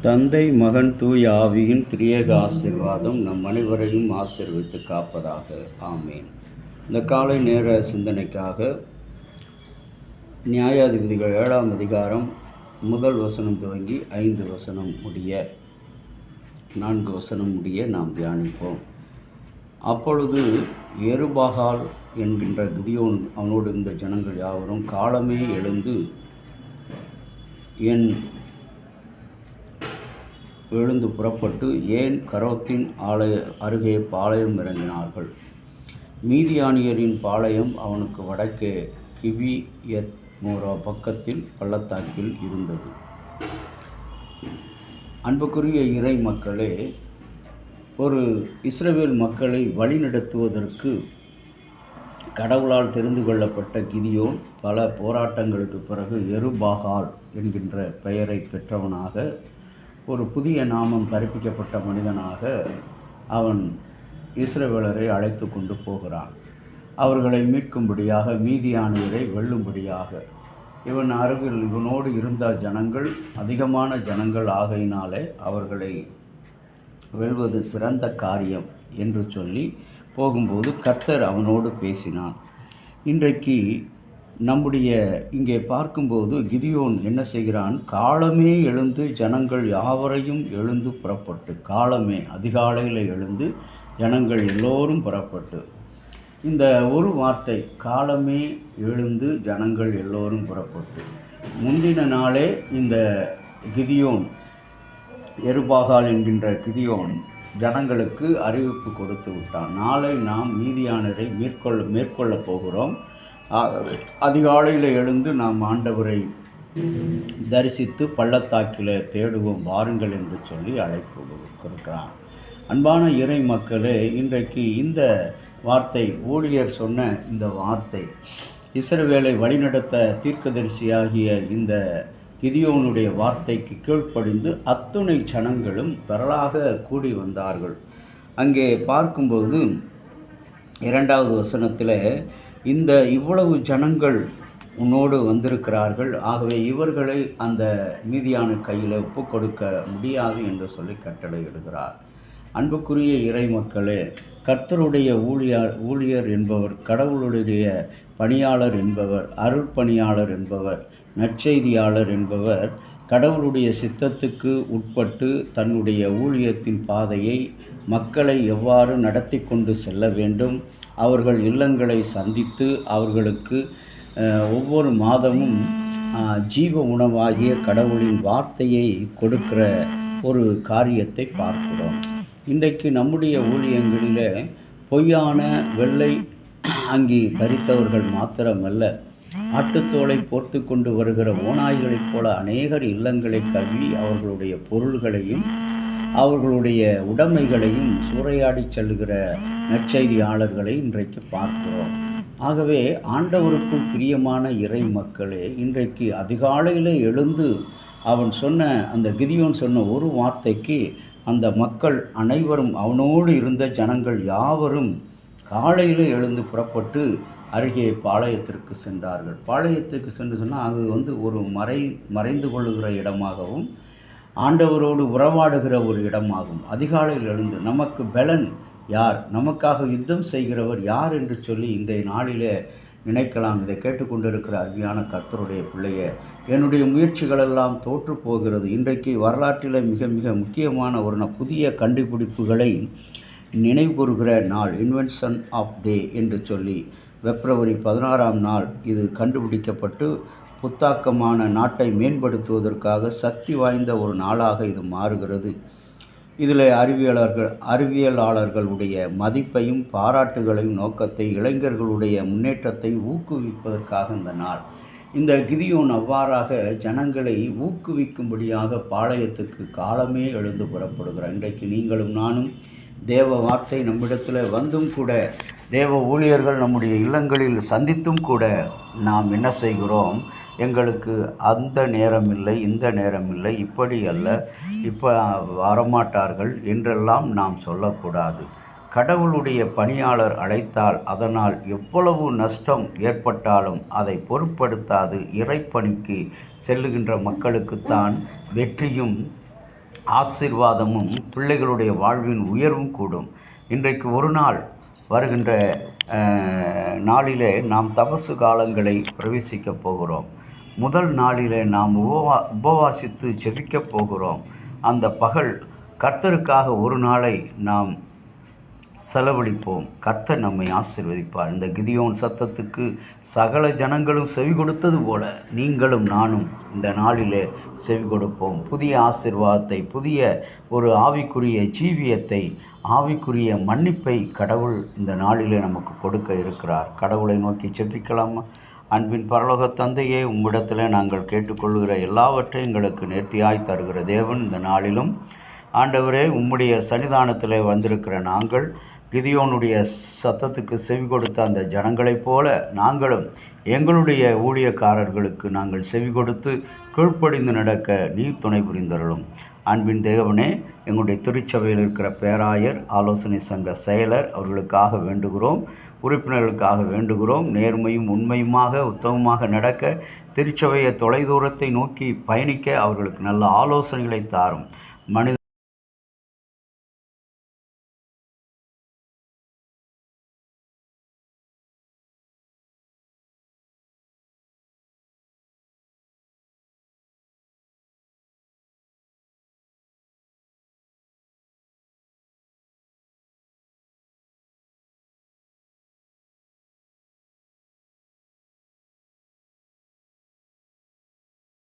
தந்தை மகன் தூய ஆவியின் திரியேக ஆசீர்வாதம் நம் அனைவரையும் ஆசீர்வித்து காப்பதாக. ஆமேன். இந்த காலை நேர சிந்தனைக்காக நியாயாதிபதிகள் 7ஆம் அதிகாரம் 1 வசனம் துவங்கி 5 வசனம் முடிய 4 வசனம் முடிய நாம் தியானிப்போம். அப்பொழுது எருபாகால் என்கின்ற கிதியோன் அவனோடு இருந்த ஜனங்கள் யாவரும் காலமே எழுந்து புறப்பட்டு ஏன் கரோத்தின் அருகே பாளையம் இறங்கினார்கள். மீதியானியரின் பாளையம் அவனுக்கு வடக்கே கிபியத்மோரா பக்கத்தில் பள்ளத்தாக்கில் இருந்தது. அன்புக்குரிய இறை மக்களே, ஒரு இஸ்ரவேல் மக்களை வழிநடத்துவதற்கு கடவுளால் தெரிந்து கொள்ளப்பட்ட கிதியோன் பல போராட்டங்களுக்கு பிறகு எருபாகால் என்கின்ற பெயரை பெற்றவனாக, ஒரு புதிய நாமம் தரிப்பிக்கப்பட்ட மனிதனாக அவன் இஸ்ரவேலரை அழைத்து கொண்டு போகிறான். அவர்களை மீட்கும்படியாக, மீதியானியரை வெல்லும்படியாக. இவனோடு இருந்த ஜனங்கள் அதிகமான ஜனங்கள் ஆகையினாலே அவர்களை வெல்வது சிறந்த காரியம் என்று சொல்லி போகும்போது கர்த்தர் அவனோடு பேசினான். இன்றைக்கு நம்முடைய இங்கே பார்க்கும்போது கிதியோன் என்ன செய்கிறான்? காலமே எழுந்து ஜனங்கள் யாவரையும் எழுந்து புறப்பட்டு, காலமே அதிகாலையில் எழுந்து ஜனங்கள் எல்லோரும் புறப்பட்டு, இந்த ஒரு வார்த்தை காலமே எழுந்து ஜனங்கள் எல்லோரும் புறப்பட்டு, முந்தின நாளே இந்த கிதியோன், எருபாகால் என்கின்ற கிதியோன் ஜனங்களுக்கு அறிவிப்பு கொடுத்து விட்டான். நாளை நாம் மீதியானரை மேற்கொள்ளப் போகிறோம். அதிகாலையில் எழுந்து நாம் ஆண்டவரை தரிசித்து பள்ளத்தாக்கில் தேடுவோம் வாருங்கள் என்று சொல்லி அழைப்பு கொடுக்கிறான். அன்பான இறை மக்களே, இன்றைக்கு இந்த வார்த்தை, ஊழியர் சொன்ன இந்த வார்த்தை, இஸ்ரவேலை வழிநடத்த தீர்க்கதரிசியாகிய இந்த கிதியோனுடைய வார்த்தைக்கு கீழ்ப்படிந்து அத்துணை ஜனங்களும் திரளாக கூடி வந்தார்கள். அங்கே பார்க்கும்போது 2வது வசனத்தில், இந்த இவ்வளவு ஜனங்கள் உன்னோடு வந்திருக்கிறார்கள், ஆகவே இவர்களை அந்த மீதியான கையில் ஒப்பு கொடுக்க முடியாது என்று சொல்லி கட்டளையிடுகிறார். அன்புக்குரிய இறை மக்களே, கர்த்தருடைய ஊழியர் என்பவர், கடவுளுடைய பணியாளர் என்பவர், அருள்பணியாளர் என்பவர், நற்செய்தியாளர் என்பவர் கடவுளுடைய சித்தத்துக்கு உட்பட்டு தன்னுடைய ஊழியத்தின் பாதையை மக்களை எவ்வாறு நடத்தி கொண்டு செல்ல வேண்டும், அவர்கள் இல்லங்களை சந்தித்து அவர்களுக்கு ஒவ்வொரு மாதமும் ஜீவ உணவாகிய கடவுளின் வார்த்தையை கொடுக்கிற ஒரு காரியத்தை பார்க்கிறோம். இன்றைக்கு நம்முடைய ஊழியங்களில் பொய்யான வெள்ளை அங்கி தரித்தவர்கள் மாத்திரமல்ல, ஆட்டுத்தோலை போர்த்து கொண்டு வருகிற ஓநாய்களைப் போல அநேகர் இல்லங்களை கவ்வி அவர்களுடைய பொருள்களையும் அவர்களுடைய உடைமைகளையும் சூறையாடி செல்கிற நற்செய்தியாளர்களை இன்றைக்கு பார்க்கிறோம். ஆகவே ஆண்டவருக்குள் பிரியமான இறை மக்களே, இன்றைக்கு அதிகாலையில் எழுந்து அவன் சொன்ன அந்த கிதியோன் சொன்ன ஒரு வார்த்தைக்கு அந்த மக்கள் அனைவரும், அவனோடு இருந்த ஜனங்கள் யாவரும் காலையில் எழுந்து புறப்பட்டு அருகே பாளையத்திற்கு சென்றார்கள். பாளையத்திற்கு சென்று சொன்னால் அது ஒரு மறைந்து கொள்ளுகிற இடமாகவும் ஆண்டவரோடு உறவாடுகிற ஒரு இடமாகும். அதிகாலையில் எழுந்து நமக்கு பலன் யார், நமக்காக யுத்தம் செய்கிறவர் யார் என்று சொல்லி இன்றைய நாளிலே நினைக்கலாம். இதை கேட்டுக்கொண்டிருக்கிற அருமையான கர்த்தருடைய பிள்ளைய, என்னுடைய முயற்சிகளெல்லாம் தோற்று போகிறது. இன்றைக்கு வரலாற்றில் மிக மிக முக்கியமான ஒரு புதிய கண்டுபிடிப்புகளை நினைவுகூறுகிற நாள், இன்வென்ஷன் ஆஃப் டே என்று சொல்லி பிப்ரவரி 16ஆம் நாள் இது கண்டுபிடிக்கப்பட்டு புத்தாக்கமான நாட்டை மேம்படுத்துவதற்காக சக்தி வாய்ந்த ஒரு நாளாக இது மாறுகிறது. இதில் அறிவியலாளர்களுடைய மதிப்பையும் பாராட்டுகளையும் நோக்கத்தை, இளைஞர்களுடைய முன்னேற்றத்தை ஊக்குவிப்பதற்காக இந்த நாள். இந்த கிதியோன் அவ்வாறாக ஜனங்களை ஊக்குவிக்கும்படியாக பாளையத்துக்கு காலமே எழுந்து புறப்படுகிறார். இன்றைக்கு நீங்களும் நானும் தேவ வார்த்தை நம்மிடத்தில் வந்தும் கூட, தேவ ஊழியர்கள் நம்முடைய இல்லங்களில் சந்தித்தும் கூட நாம் என்ன செய்கிறோம்? எங்களுக்கு அந்த நேரம் இல்லை, இந்த நேரம் இல்லை, இப்படி அல்ல, இப்போ வரமாட்டார்கள் என்றெல்லாம் நாம் சொல்லக்கூடாது. கடவுளுடைய பணியாளர் அழைத்தால் அதனால் எவ்வளவு நஷ்டம் ஏற்பட்டாலும் அதை பொருட்படுத்தாது இறைப்பணிக்கு செல்லுகின்ற மக்களுக்குத்தான் வெற்றியும் ஆசீர்வாதமும் பிள்ளைகளுடைய வாழ்வின் உயர்வும் கூடும். இன்றைக்கு ஒரு நாள் வருகின்ற நாளிலே நாம் தபசு காலங்களை பிரவேசிக்கப் போகிறோம். முதல் நாளிலே நாம் உபவாசித்து ஜெபிக்கப் போகிறோம். அந்த பகல் கர்த்தருக்காக ஒரு நாளை நாம் செலவழிப்போம். கர்த்தர் நம்மை ஆசீர்வதிப்பார். இந்த கிதியோன் சத்தத்துக்கு சகல ஜனங்களும் செவி கொடுத்தது போல நீங்களும் நானும் இந்த நாளிலே செவி கொடுப்போம். புதிய ஆசீர்வாதத்தை, புதிய ஒரு ஆவிக்குரிய ஜீவியத்தை, ஆவிக்குரிய மன்னிப்பை கடவுள் இந்த நாளிலே நமக்கு கொடுக்க இருக்கிறார். கடவுளை நோக்கி ஜெபிக்கலாமா? அன்பின் பரலோக தந்தையே, உம்மிடத்தில் நாங்கள் கேட்டுக்கொள்கிற எல்லாவற்றையும் எங்களுக்கு நேர்த்தியாய் தருகிற தேவன், இந்த நாளிலும் ஆண்டவரே உம்முடைய சன்னிதானத்தில் வந்திருக்கிற நாங்கள் கிதியோனுடைய சத்தத்துக்கு செவி கொடுத்த அந்த ஜனங்களைப் போல நாங்களும் எங்களுடைய ஊழியக்காரர்களுக்கு நாங்கள் செவி கொடுத்து கீழ்ப்படிந்து நடக்க நீர் துணை புரிந்தருளும். அன்பின் தேவனே, எங்களுடைய திருச்சபையில் இருக்கிற பேராயர், ஆலோசனை சங்க செயலர் அவர்களுக்காக வேண்டுகிறோம். உறுப்பினர்களுக்காக வேண்டுகிறோம். நேர்மையும் உண்மையுமாக உத்தமமாக நடக்க, திருச்சபையை தொலைதூரத்தை நோக்கி பயணிக்க அவர்களுக்கு நல்ல ஆலோசனைகளை தாரும். மனித